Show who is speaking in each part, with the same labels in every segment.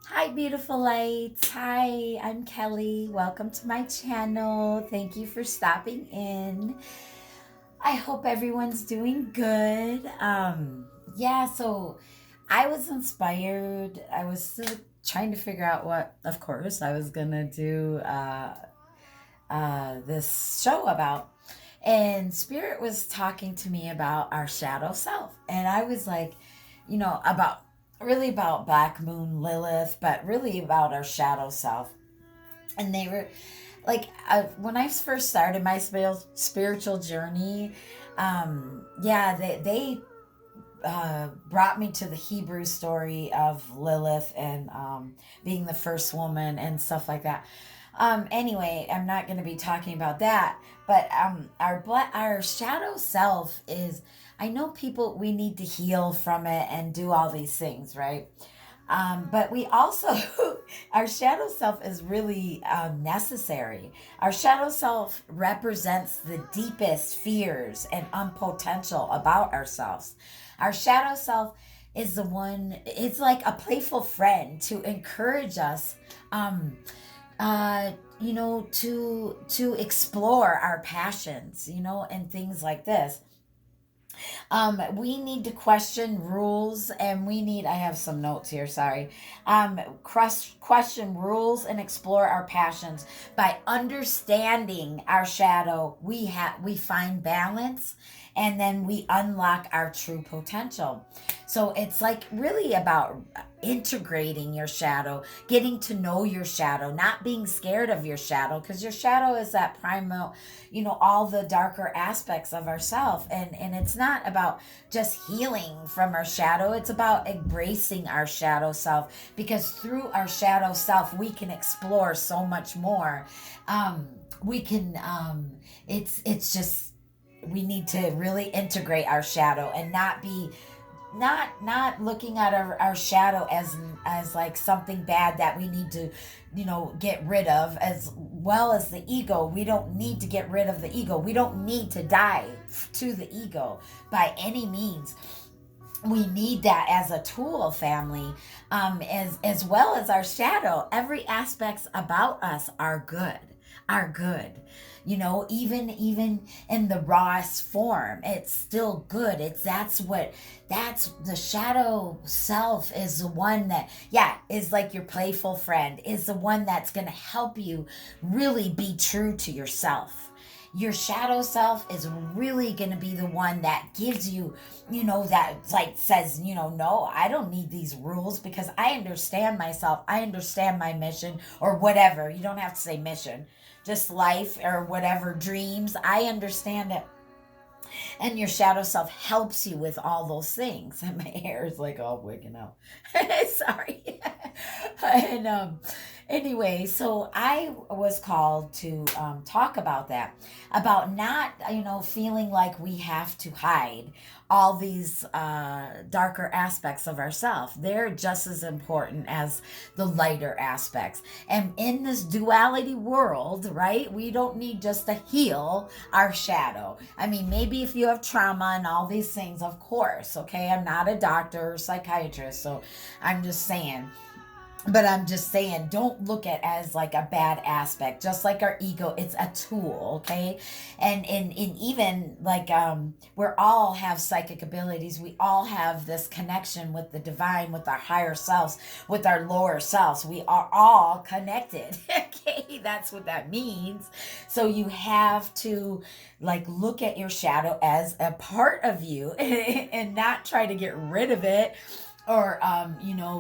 Speaker 1: Hi, beautiful lights. Hi, I'm Kelly. Welcome to my channel. Thank you for stopping in. I hope everyone's doing good. Yeah, so I was inspired. I was still trying to figure out what, of course, I was gonna do this show about. And Spirit was talking to me about our shadow self. And I was like, about really about Black Moon Lilith, but really about our shadow self. And they were like, when I first started my spiritual journey, yeah, they brought me to the Hebrew story of Lilith and being the first woman and stuff like that. Anyway, I'm not going to be talking about that, but our shadow self is. I know people we need to heal from it and do all these things, right? But we also, our shadow self is really necessary. Our shadow self represents the deepest fears and unpotential about ourselves. Our shadow self is the one, it's like a playful friend to encourage us, um, to explore our passions, and things like this. We need to question rules, and I have some notes here, sorry. Question rules and explore our passions. By understanding our shadow, we find balance, and then we unlock our true potential. So it's like really about integrating your shadow, getting to know your shadow, not being scared of your shadow, because your shadow is that primal, all the darker aspects of ourself. And it's not about just healing from our shadow, it's about embracing our shadow self, because through our shadow self we can explore so much more. We can it's just we need to really integrate our shadow and not be not looking at our shadow as like something bad that we need to get rid of, as well as the ego. We don't need to get rid of the ego. We don't need to die to the ego by any means. We need that as a tool, family, as well as our shadow. Every aspects about us are good. Even in the rawest form, it's still good. That's the shadow self is the one that, yeah, is like your playful friend, is the one that's going to help you really be true to yourself. Your shadow self is really going to be the one that gives you, that like says, no, I don't need these rules because I understand myself. I understand my mission, or whatever. You don't have to say mission, just life or whatever, dreams. I understand it. And your shadow self helps you with all those things. And my hair is like all wigging out. Sorry. and Anyway, so I was called to talk about that, about not, feeling like we have to hide all these darker aspects of ourselves. They're just as important as the lighter aspects. And in this duality world, right, we don't need just to heal our shadow. I mean, maybe if you have trauma and all these things, of course, okay? I'm not a doctor or psychiatrist, so I'm just saying, don't look at it as like a bad aspect. Just like our ego, it's a tool, okay? And even like we're all have psychic abilities. We all have this connection with the divine, with our higher selves, with our lower selves. We are all connected. Okay, that's what that means. So you have to like look at your shadow as a part of you and not try to get rid of it, or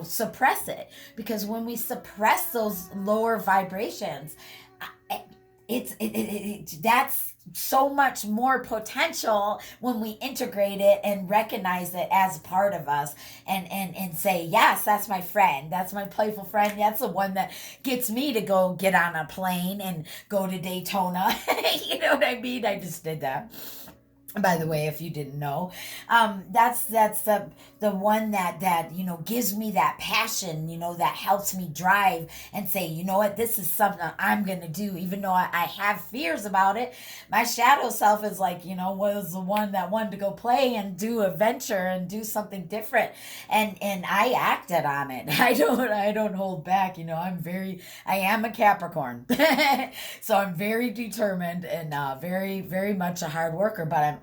Speaker 1: suppress it, because when we suppress those lower vibrations, that's so much more potential when we integrate it and recognize it as part of us, and say, yes, that's my friend, that's my playful friend, that's the one that gets me to go get on a plane and go to Daytona. You know what I mean? I just did that. By the way, if you didn't know, that's the one that gives me that passion, that helps me drive and say, you know what, this is something I'm gonna do, even though I have fears about it. My shadow self is like, was the one that wanted to go play and do a venture and do something different, and I acted on it. I don't hold back. I am a Capricorn, so I'm very determined and very very much a hard worker. But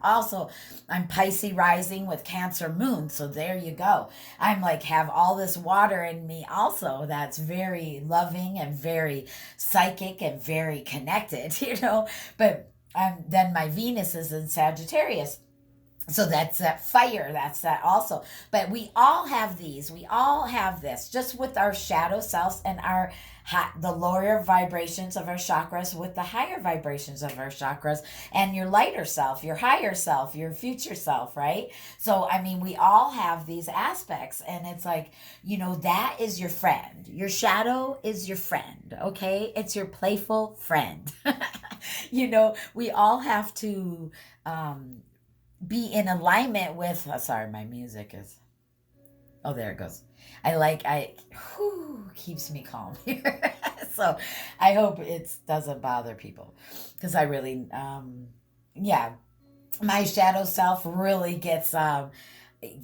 Speaker 1: I'm Pisces rising with Cancer moon, so there you go. I'm like have all this water in me also that's very loving and very psychic and very connected. But then my Venus is in Sagittarius, so that's that fire, that's that also. But we all have these, we all have this, just with our shadow selves and the lower vibrations of our chakras with the higher vibrations of our chakras, and your lighter self, your higher self, your future self, right? So I mean, we all have these aspects, and it's like, that is your friend. Your shadow is your friend. Okay, it's your playful friend. We all have to be in alignment with sorry, my music is, oh, there it goes. Keeps me calm here. So I hope it doesn't bother people, because I really yeah, my shadow self really gets yeah,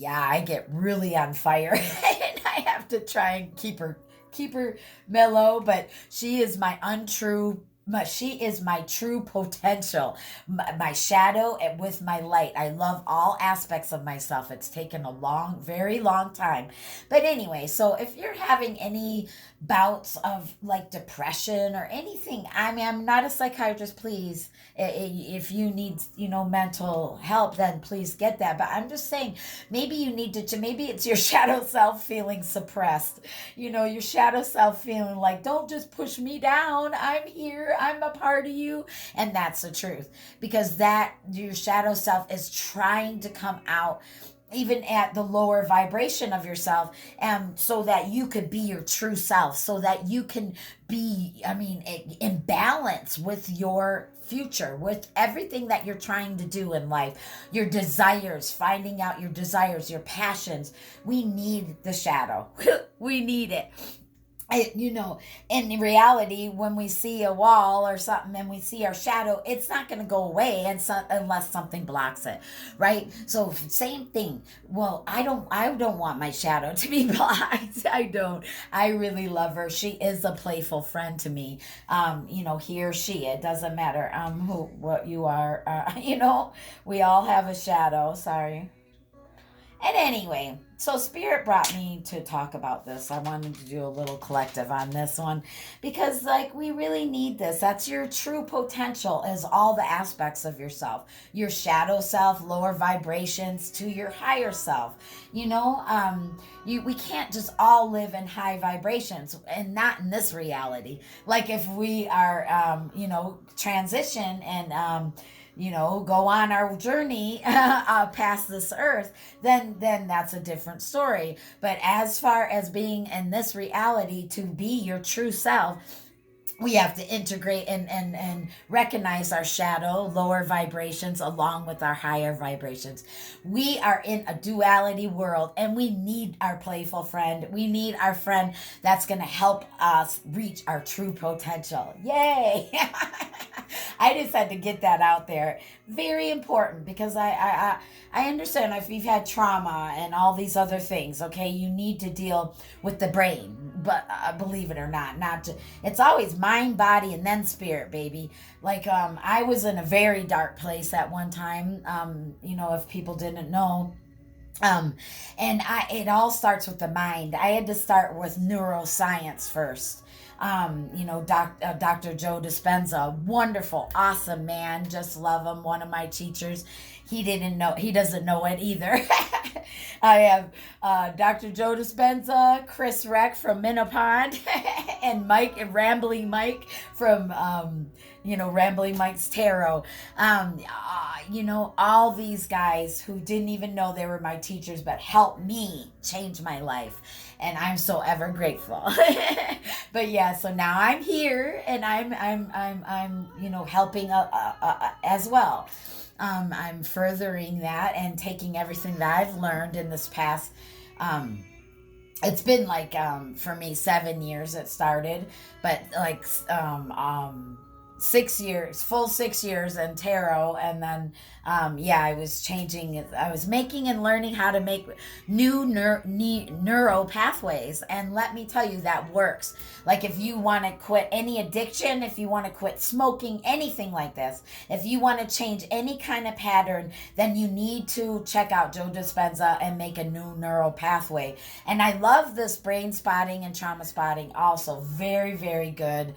Speaker 1: I get really on fire and I have to try and keep her mellow, but she is my untrue, she is my true potential, my shadow and with my light. I love all aspects of myself. It's taken a long, very long time. But anyway, so if you're having any bouts of like depression or anything, I mean, I'm not a psychiatrist, please. If you need, mental help, then please get that. But I'm just saying, maybe you need maybe it's your shadow self feeling suppressed. Your shadow self feeling like, don't just push me down. I'm here. I'm a part of you. And that's the truth, because that your shadow self is trying to come out even at the lower vibration of yourself, so that you could be your true self, so that you can be, I mean, in balance with your future, with everything that you're trying to do in life, your desires, finding out your desires, your passions. We need the shadow. We need it. In reality, when we see a wall or something and we see our shadow, it's not going to go away, unless something blocks it, right? So same thing. Well, I don't want my shadow to be blocked. I don't. I really love her. She is a playful friend to me. He or she, it doesn't matter what you are. We all have a shadow. Sorry. And anyway, so Spirit brought me to talk about this. I wanted to do a little collective on this one, because like we really need this. That's your true potential, is all the aspects of yourself. Your shadow self, lower vibrations, to your higher self. We can't just all live in high vibrations, and not in this reality. Like if we are transition and go on our journey past this earth, then that's a different story. But as far as being in this reality, to be your true self, we have to integrate and recognize our shadow, lower vibrations, along with our higher vibrations. We are in a duality world, and we need our playful friend. We need our friend that's going to help us reach our true potential. Yay! I just had to get that out there. Very important, because I understand if you've had trauma and all these other things. Okay, you need to deal with the brain, but believe it or not, it's always mind, body, and then spirit, baby. Like I was in a very dark place at one time. If people didn't know. Um, and it all starts with the mind. I had to start with neuroscience first. Dr. Joe Dispenza, wonderful, awesome man. Just love him. One of my teachers. He doesn't know it either. I have Dr. Joe Dispenza, Chris Reck from Minnapond, and Rambling Mike from, Rambling Mike's Tarot. All these guys who didn't even know they were my teachers, but helped me change my life. And I'm so ever grateful. But yeah, so now I'm here, and I'm helping as well. I'm furthering that and taking everything that I've learned in this past. It's been like for me 7 years it started, but like 6 years, full 6 years in tarot, and then yeah, I was changing. I was making and learning how to make new neuro pathways, and let me tell you, that works. Like if you want to quit any addiction, if you want to quit smoking, anything like this, if you want to change any kind of pattern, then you need to check out Joe Dispenza and make a new neural pathway. And I love this brain spotting and trauma spotting also. Very, very good.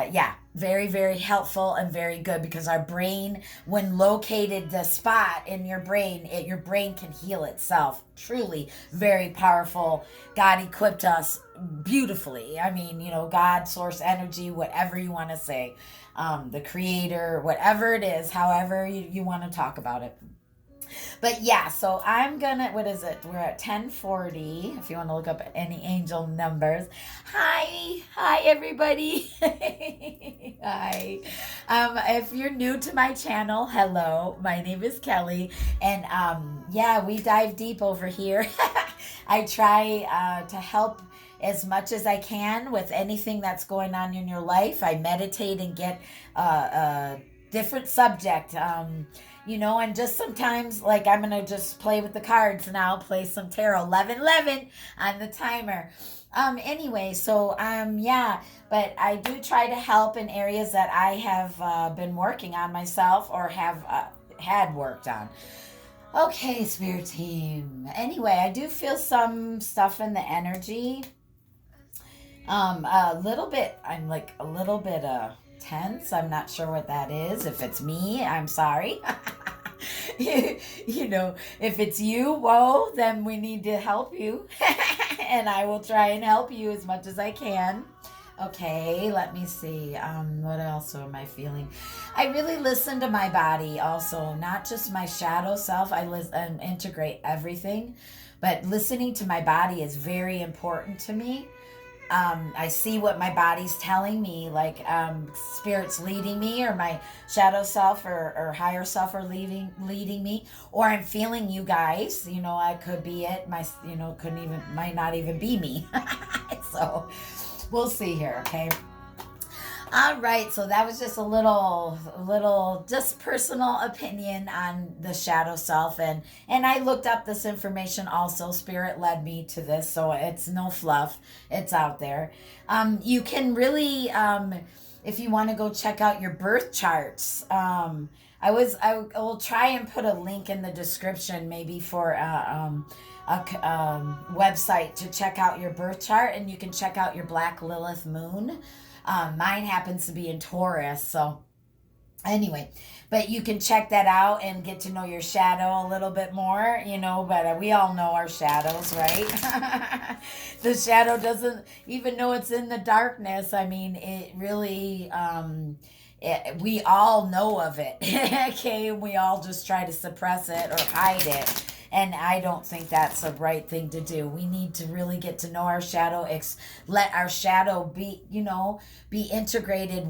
Speaker 1: Yeah, very, very helpful and very good, because our brain, when located the spot in your brain, your brain can heal itself. Truly very powerful. God equipped us beautifully. I mean, God, source energy, whatever you want to say, the creator, whatever it is, however you want to talk about it. But yeah, so I'm gonna, what is it? We're at 10:40. If you want to look up any angel numbers. Hi everybody. Hi. If you're new to my channel, hello. My name is Kelly, and yeah, we dive deep over here. I try to help as much as I can with anything that's going on in your life. I meditate and get a different subject. And just sometimes, like, I'm gonna just play with the cards now, play some tarot. 11:11 on the timer. Anyway, so yeah, but I do try to help in areas that I have been working on myself, or have had worked on. Okay, spirit team. Anyway, I do feel some stuff in the energy. A little bit. I'm like a little bit tense. I'm not sure what that is. If it's me, I'm sorry. If it's you, whoa, then we need to help you. And I will try and help you as much as I can. Okay, let me see. What else am I feeling? I really listen to my body also, not just my shadow self. I integrate everything, but listening to my body is very important to me. I see what my body's telling me, like spirit's leading me, or my shadow self or higher self are leading me, or I'm feeling you guys. I could be it. Might not even be me. So we'll see here. Okay. All right, so that was just a little, just personal opinion on the shadow self, and I looked up this information also. Spirit led me to this, so it's no fluff. It's out there. You can really, if you want to go check out your birth charts. I will try and put a link in the description, maybe for a website to check out your birth chart, and you can check out your Black Lilith moon. Mine happens to be in Taurus, so anyway, but you can check that out and get to know your shadow a little bit more, but we all know our shadows, right? The shadow doesn't even know it's in the darkness. I mean, it really, we all know of it. Okay, we all just try to suppress it or hide it. And I don't think that's the right thing to do. We need to really get to know our shadow, let our shadow be integrated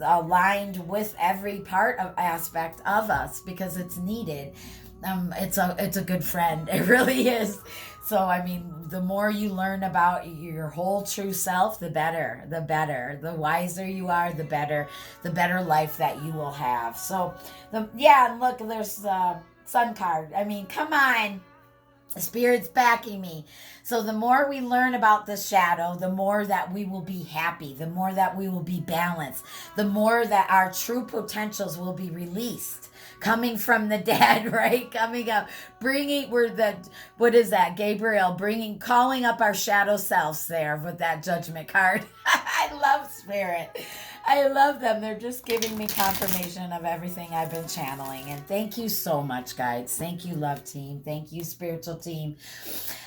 Speaker 1: aligned with every part of aspect of us, because it's needed. It's a good friend. It really is. So, I mean, the more you learn about your whole true self, the better. The wiser you are, the better life that you will have. So, look, there's the sun card. I mean, come on. Spirit's backing me. So the more we learn about the shadow, the more that we will be happy, the more that we will be balanced, the more that our true potentials will be released. Coming from the dead, right? Coming up, what is that? Gabriel, calling up our shadow selves there with that judgment card. I love Spirit. I love them. They're just giving me confirmation of everything I've been channeling. And thank you so much, guys. Thank you, love team. Thank you, spiritual team.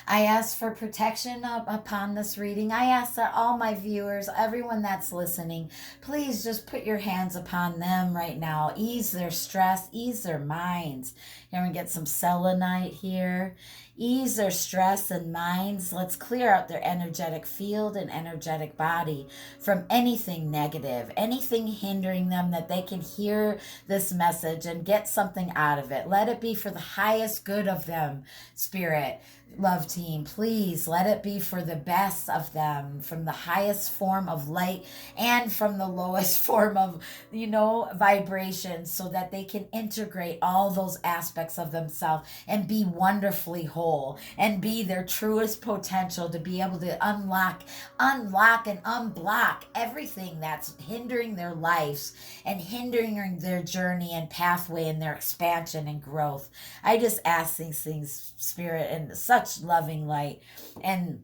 Speaker 1: I ask for protection upon this reading. I ask that all my viewers, everyone that's listening, please just put your hands upon them right now. Ease their stress, ease their minds. Here we get some selenite here. Ease their stress and minds. Let's clear out their energetic field and energetic body from anything negative, anything hindering them, that they can hear this message and get something out of it. Let it be for the highest good of them, Spirit. Love team, please let it be for the best of them, from the highest form of light and from the lowest form of, vibration, so that they can integrate all those aspects of themselves and be wonderfully whole and be their truest potential, to be able to unlock and unblock everything that's hindering their lives and hindering their journey and pathway and their expansion and growth. I just ask these things, Spirit, in such loving light, and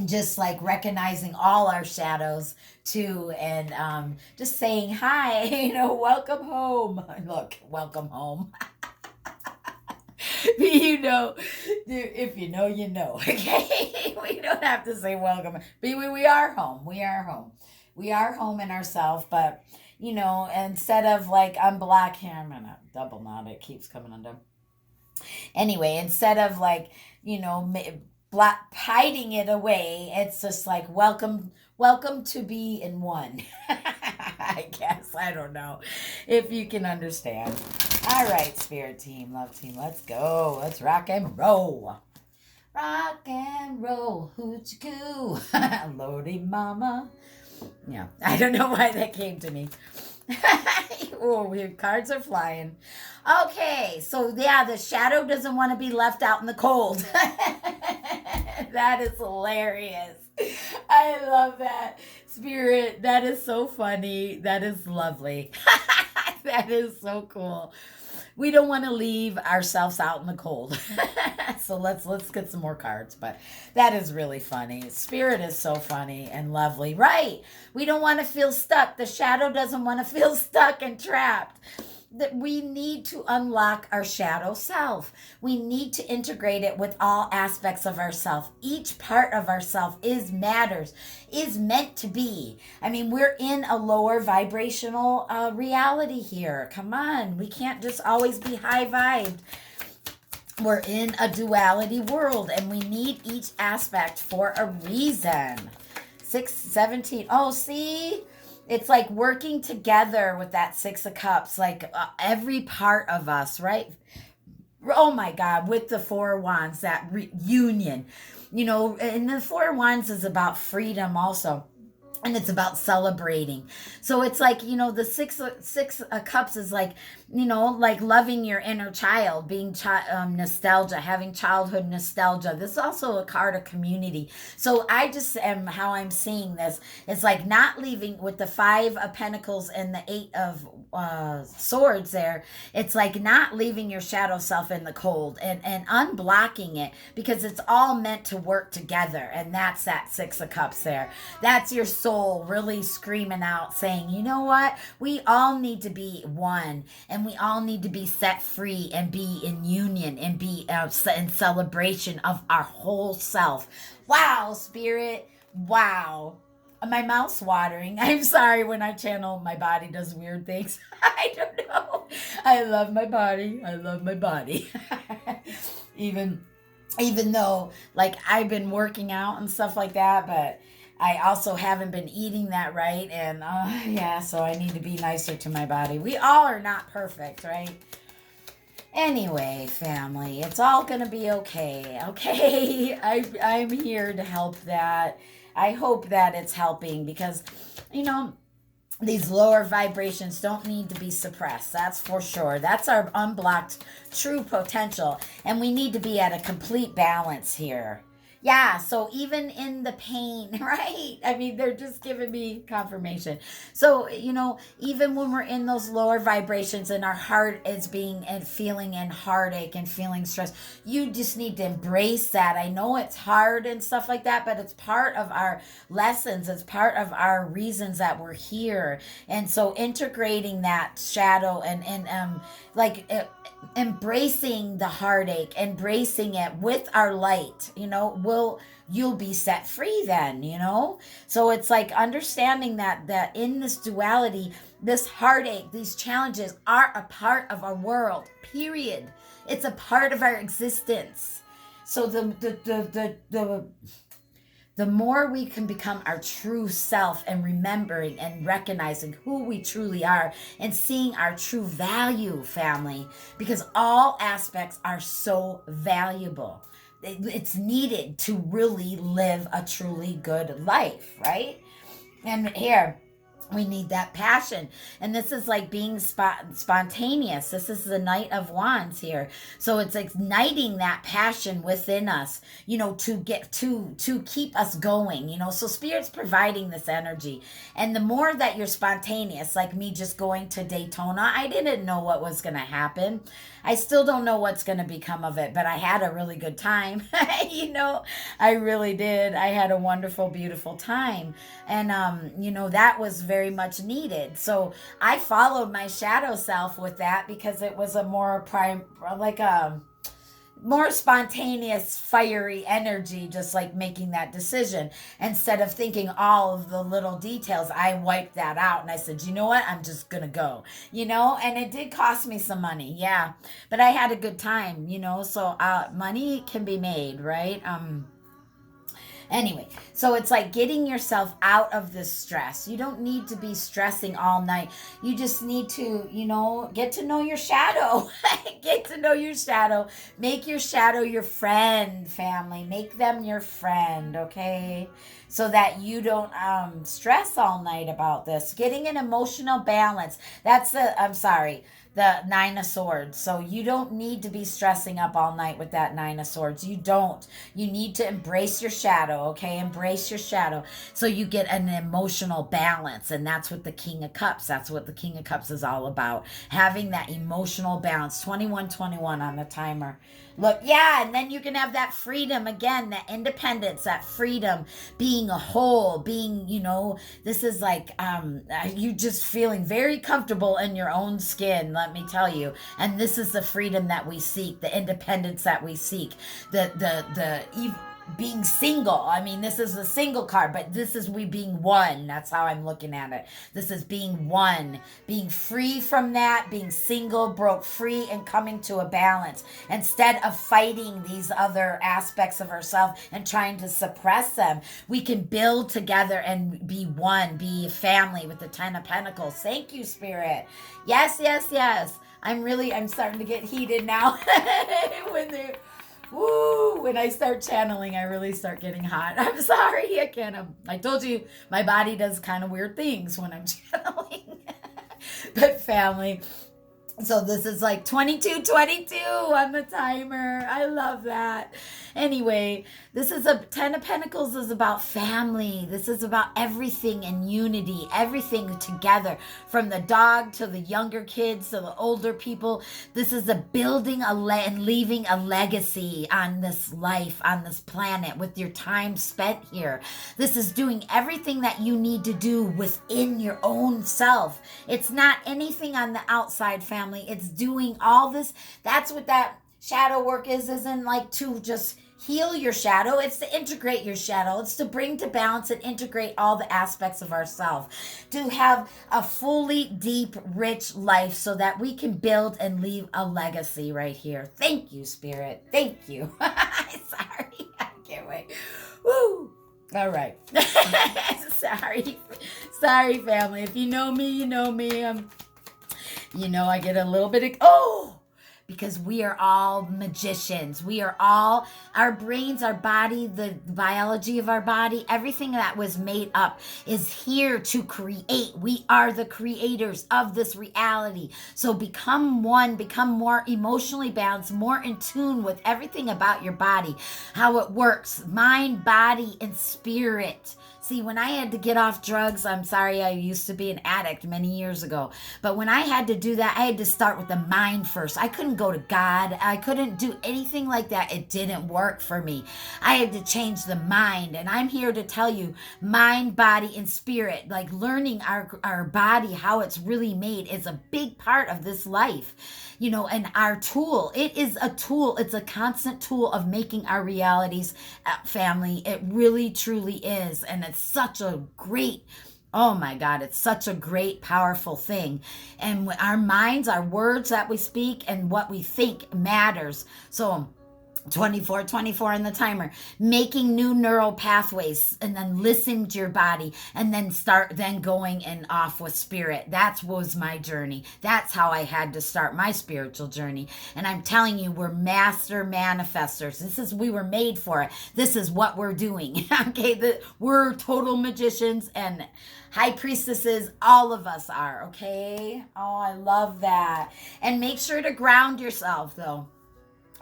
Speaker 1: just like recognizing all our shadows too, and just saying hi, welcome home. Look, welcome home. If you know, you know. Okay, we don't have to say welcome, but we are home. We are home. We are home in ourselves, but instead of like unblock here, I'm gonna double knot. It keeps coming undone. Anyway, instead of like, hiding it away, it's just like welcome to be in one. I guess, I don't know if you can understand. All right, Spirit team, love team, let's go. Let's rock and roll. Rock and roll, hoochie coo. Lordy mama. Yeah, I don't know why that came to me. Oh, weird cards are flying. Okay, so yeah, the shadow doesn't want to be left out in the cold. That is hilarious. I love that, Spirit. That is so funny. That is lovely. That is so cool. We don't want to leave ourselves out in the cold. So let's get some more cards. But that is really funny. Spirit is so funny and lovely. Right. We don't want to feel stuck. The shadow doesn't want to feel stuck and trapped. That we need to unlock our shadow self. We need to integrate it with all aspects of ourself. Each part of ourself is meant to be. I mean, we're in a lower vibrational reality here. Come on, we can't just always be high vibed. We're in a duality world, and we need each aspect for a reason. 617. Oh, see? It's like working together with that Six of Cups, like every part of us, right? Oh my God, with the Four of Wands, that union, and the Four of Wands is about freedom also. And it's about celebrating. So it's like, the six of cups is like, like loving your inner child, being nostalgia, having childhood nostalgia. This is also a card of community. So I just am, how I'm seeing this, it's like not leaving with the Five of Pentacles and the Eight of Swords there. It's like not leaving your shadow self in the cold and unblocking it, because it's all meant to work together. And that's that Six of Cups there. That's your soul really screaming out, saying, you know what? We all need to be one, and we all need to be set free and be in union and be in celebration of our whole self. Wow, Spirit. Wow. My mouth's watering. I'm sorry, when I channel, my body does weird things. I don't know. I love my body. I love my body. Even though, like, I've been working out and stuff like that, but I also haven't been eating that right. And so I need to be nicer to my body. We all are not perfect, right? Anyway, family, it's all going to be okay. Okay? I'm here to help that. I hope that it's helping, because, these lower vibrations don't need to be suppressed. That's for sure. That's our unblocked true potential. And we need to be at a complete balance here. Yeah, so even in the pain, right? I mean, they're just giving me confirmation. So, even when we're in those lower vibrations and our heart is being and feeling in heartache and feeling stress, you just need to embrace that. I know it's hard and stuff like that, but it's part of our lessons, it's part of our reasons that we're here. And so integrating that shadow and like embracing the heartache, embracing it with our light, you'll be set free then. So it's like understanding that in this duality, this heartache, these challenges are a part of our world, period. It's a part of our existence. So the more we can become our true self and remembering and recognizing who we truly are and seeing our true value, family, because all aspects are so valuable. It's needed to really live a truly good life, right? And here, we need that passion. And this is like being spontaneous. This is the Knight of Wands here. So it's igniting that passion within us, to get to keep us going, so spirit's providing this energy. And the more that you're spontaneous, like me just going to Daytona, I didn't know what was going to happen. I still don't know what's going to become of it, but I had a really good time. I really did. I had a wonderful, beautiful time. And, that was very much needed. So I followed my shadow self with that because it was a more more spontaneous, fiery energy, just like making that decision. Instead of thinking all of the little details, I wiped that out and I said, you know what? I'm just going to go, and it did cost me some money. Yeah. But I had a good time, so money can be made, right? Anyway, so it's like getting yourself out of this stress. You don't need to be stressing all night. You just need to, get to know your shadow. Get to know your shadow. Make your shadow your friend, family. Make them your friend, okay? So that you don't stress all night about this. Getting an emotional balance. The Nine of Swords. So you don't need to be stressing up all night with that Nine of Swords. You don't. You need to embrace your shadow, okay? Embrace your shadow so you get an emotional balance. And that's what the King of Cups, is all about. Having that emotional balance. 2121 on the timer. Look, yeah, and then you can have that freedom again, that independence, that freedom, being a whole, being, this is like you just feeling very comfortable in your own skin, let me tell you. And this is the freedom that we seek, the independence that we seek, being single. I mean, this is a single card, but this is we being one. That's how I'm looking at it. This is being one, being free from that, being single, broke free, and coming to a balance instead of fighting these other aspects of ourselves and trying to suppress them. We can build together and be one, be a family with the Ten of Pentacles. Thank you, Spirit. Yes, yes, yes. I'm starting to get heated now when I start channeling, I really start getting hot. I'm sorry, I told you, my body does kind of weird things when I'm channeling. But family, so this is like 2222 on the timer. I love that. Anyway, this is a Ten of Pentacles is about family. This is about everything in unity, everything together, from the dog to the younger kids to the older people. This is a building and leaving a legacy on this life, on this planet, with your time spent here. This is doing everything that you need to do within your own self. It's not anything on the outside, family. It's doing all this. That's what that shadow work isn't like to just heal your shadow. It's to integrate your shadow. It's to bring to balance and integrate all the aspects of ourselves, to have a fully deep, rich life so that we can build and leave a legacy right here. Thank you, Spirit. Thank you. Sorry. I can't wait. Woo. All right. Sorry, family. If you know me, you know me. I get a little bit of, because we are all magicians. We are all, our brains, our body, the biology of our body, everything that was made up is here to create. We are the creators of this reality. So become one, become more emotionally balanced, more in tune with everything about your body, how it works, mind, body, and spirit. See, when I had to get off drugs, I'm sorry, I used to be an addict many years ago. But when I had to do that, I had to start with the mind first. I couldn't go to God. I couldn't do anything like that. It didn't work for me. I had to change the mind. And I'm here to tell you, mind, body, and spirit, like learning our body, how it's really made, is a big part of this life. And our tool, it is a tool. It's a constant tool of making our realities, family. It really, truly is. And it's such a great, oh my God, it's such a great, powerful thing. And our minds, our words that we speak and what we think matters. So 24 on the timer, making new neural pathways, and then listening to your body, and then going and off with spirit. That was my journey. That's how I had to start my spiritual journey. And I'm telling you, we're master manifestors. We were made for it. This is what we're doing. Okay, we're total magicians and high priestesses. All of us are. Okay. Oh, I love that. And make sure to ground yourself, though.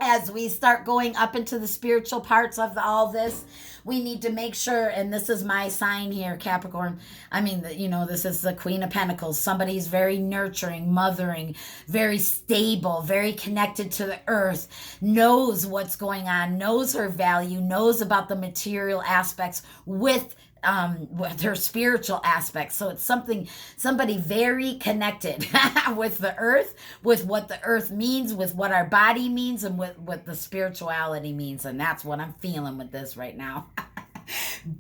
Speaker 1: As we start going up into the spiritual parts of all this, we need to make sure, and this is my sign here, Capricorn. I mean, this is the Queen of Pentacles. Somebody's very nurturing, mothering, very stable, very connected to the earth, knows what's going on, knows her value, knows about the material aspects with her spiritual aspects. So it's somebody very connected with the earth, with what the earth means, with what our body means, and with what the spirituality means. And that's what I'm feeling with this right now.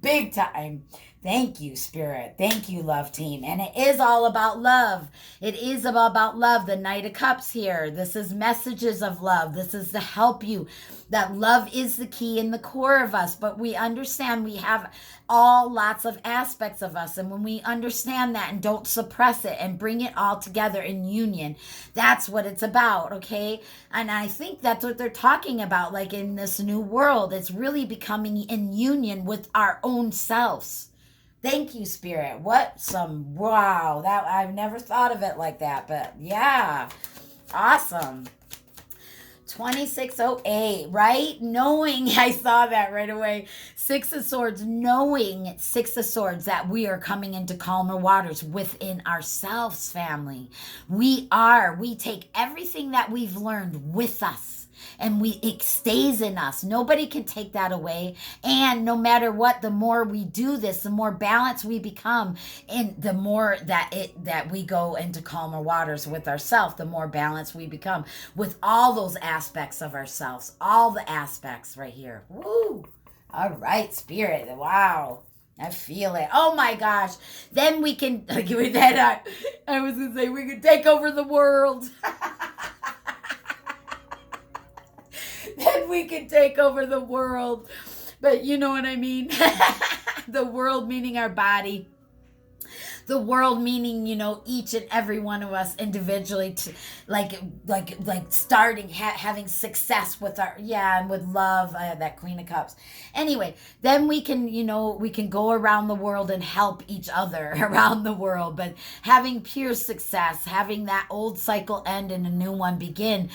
Speaker 1: Big time. Thank you, Spirit. Thank you, love team. And it is all about love. It is about love. The Knight of Cups here. This is messages of love. This is to help you that love is the key in the core of us. But we understand we have lots of aspects of us. And when we understand that and don't suppress it and bring it all together in union, that's what it's about, okay? And I think that's what they're talking about, like in this new world. It's really becoming in union with our own selves. Thank you, Spirit. Wow, that I've never thought of it like that, but yeah, awesome. 2608, right? Knowing, I saw that right away. Six of Swords, knowing Six of Swords that we are coming into calmer waters within ourselves, family. We take everything that we've learned with us. And it stays in us. Nobody can take that away. And no matter what, the more we do this, the more balanced we become, and the more that we go into calmer waters with ourselves, the more balanced we become with all those aspects of ourselves, all the aspects right here. Woo! All right, Spirit. Wow. I feel it. Oh my gosh. Then we can, I was going to say, we can take over the world. Then we can take over the world. But you know what I mean? The world meaning our body. The world meaning, each and every one of us individually, to like starting, having success with and with love, that Queen of Cups. Anyway, then we can go around the world and help each other around the world, but having pure success, having that old cycle end and a new one begin,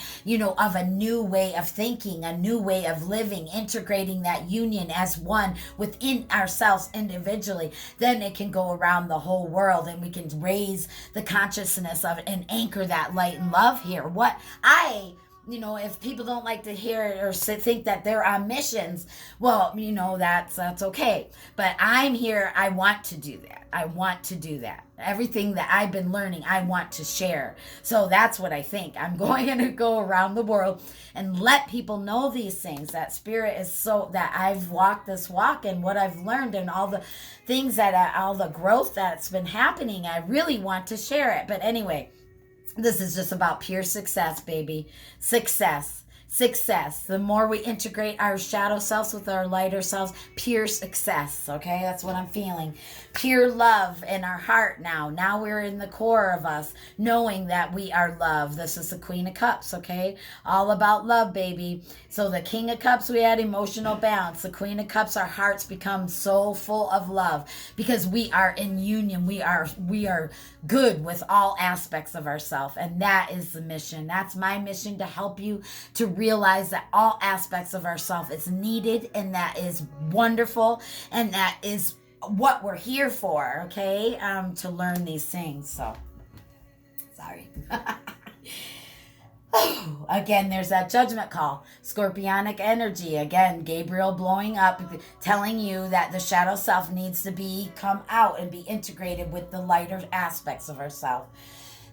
Speaker 1: of a new way of thinking, a new way of living, integrating that union as one within ourselves individually, then it can go around the whole world. And we can raise the consciousness of it and anchor that light and love here. If people don't like to hear it or think that they're on missions, well, that's okay. But I'm here. I want to do that. I want to do that. Everything that I've been learning, I want to share. So that's what I think. I'm going to go around the world and let people know these things. That Spirit is that I've walked this walk and what I've learned and all the things all the growth that's been happening. I really want to share it. But anyway, this is just about pure success, baby. Success. success. The more we integrate our shadow selves with our lighter selves, pure success. Okay, that's what I'm feeling. Pure love in our heart now. Now we're in the core of us, knowing that we are love. This is the Queen of Cups, okay? All about love, baby. So the King of Cups, we had emotional balance. The Queen of Cups, our hearts become so full of love because we are in union. We are good with all aspects of ourselves, and that is the mission. That's my mission, to help you to realize that all aspects of ourselves is needed, and that is wonderful, and that is what we're here for, okay? To learn these things. So sorry. Again, there's that judgment call. Scorpionic energy. Again, Gabriel blowing up, telling you that the shadow self needs to come out and be integrated with the lighter aspects of ourself.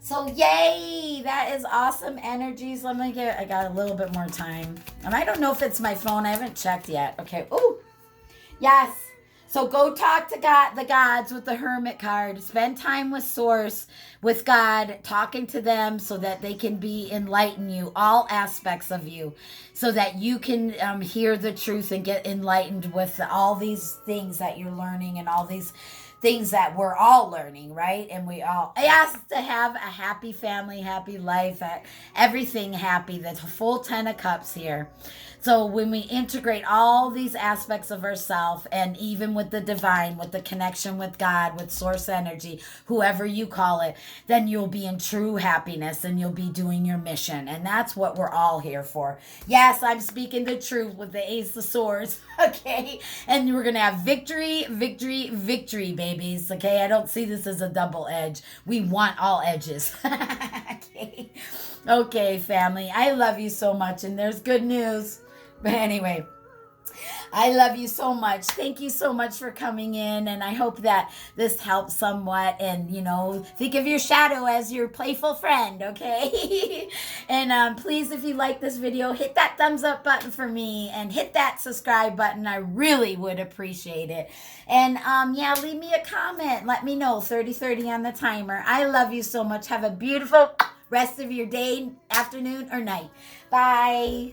Speaker 1: So yay, that is awesome energies. I got a little bit more time. And I don't know if it's my phone. I haven't checked yet. Okay. Ooh, yes. So go talk to God, the gods, with the Hermit card. Spend time with Source, with God, talking to them so that they can enlighten you, all aspects of you, so that you can hear the truth and get enlightened with all these things that you're learning, and all these things that we're all learning, right? And we all ask to have a happy family, happy life, everything happy. The full 10 of Cups here. So when we integrate all these aspects of ourselves, and even with the divine, with the connection with God, with source energy, whoever you call it, then you'll be in true happiness, and you'll be doing your mission. And that's what we're all here for. Yes, I'm speaking the truth with the Ace of Swords, okay? And we're going to have victory, victory, victory, babies, okay? I don't see this as a double edge. We want all edges. Okay. Okay, family. I love you so much, and there's good news. But anyway, I love you so much. Thank you so much for coming in, and I hope that this helps somewhat. And, think of your shadow as your playful friend, okay? And please, if you like this video, hit that thumbs up button for me, and hit that subscribe button. I really would appreciate it. And leave me a comment. Let me know. 30:30 on the timer. I love you so much. Have a beautiful rest of your day, afternoon, or night. Bye.